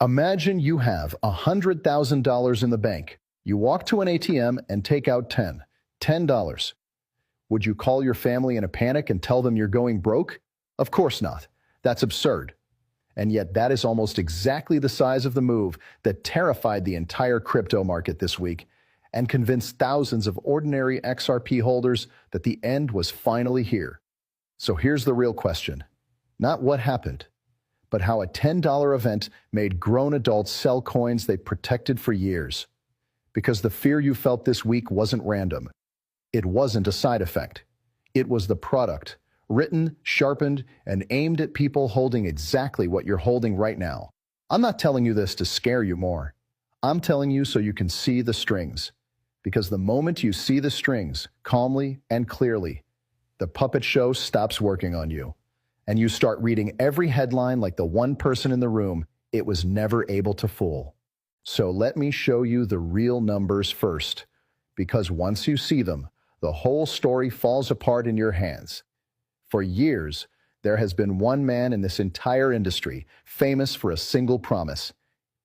Imagine you have $100,000 in the bank. You walk to an ATM and take out $10. Would you call your family in a panic and tell them you're going broke? Of course not. That's absurd. And yet that is almost exactly the size of the move that terrified the entire crypto market this week and convinced thousands of ordinary XRP holders that the end was finally here. So here's the real question. Not what happened, but how a $10 event made grown adults sell coins they protected for years. Because the fear you felt this week wasn't random. It wasn't a side effect. It was the product, written, sharpened, and aimed at people holding exactly what you're holding right now. I'm not telling you this to scare you more. I'm telling you so you can see the strings. Because the moment you see the strings, calmly and clearly, the puppet show stops working on you. And you start reading every headline like the one person in the room it was never able to fool. So let me show you the real numbers first. Because once you see them, the whole story falls apart in your hands. For years, there has been one man in this entire industry famous for a single promise.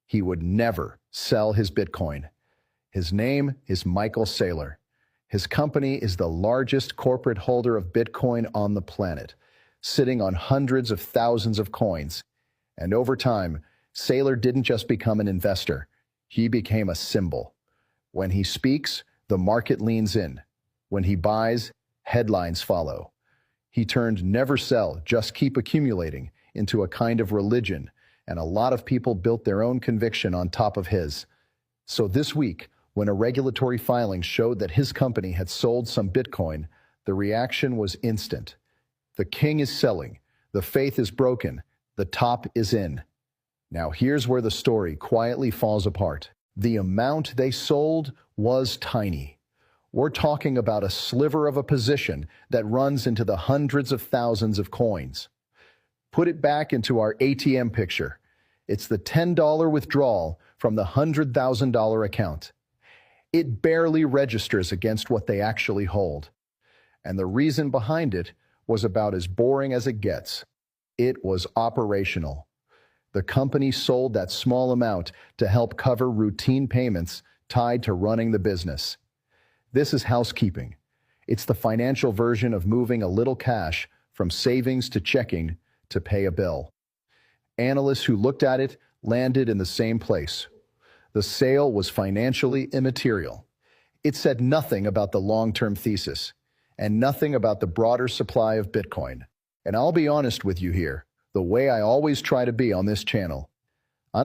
He would never sell his Bitcoin. His name is Michael Saylor. His company is the largest corporate holder of Bitcoin on the planet, sitting on hundreds of thousands of coins. And over time, Saylor didn't just become an investor. He became a symbol. When he speaks, the market leans in. When he buys, headlines follow. He turned never sell, just keep accumulating into a kind of religion, and a lot of people built their own conviction on top of his. So this week, when a regulatory filing showed that his company had sold some Bitcoin, the reaction was instant. The king is selling, the faith is broken, the top is in. Now here's where the story quietly falls apart. The amount they sold was tiny. We're talking about a sliver of a position that runs into the hundreds of thousands of coins. Put it back into our ATM picture. It's the $10 withdrawal from the $100,000 account. It barely registers against what they actually hold. And the reason behind it was about as boring as it gets. It was operational. The company sold that small amount to help cover routine payments tied to running the business. This is housekeeping. It's the financial version of moving a little cash from savings to checking to pay a bill. Analysts who looked at it landed in the same place. The sale was financially immaterial. It said nothing about the long-term thesis and nothing about the broader supply of Bitcoin. And I'll be honest with you here, the way I always try to be on this channel.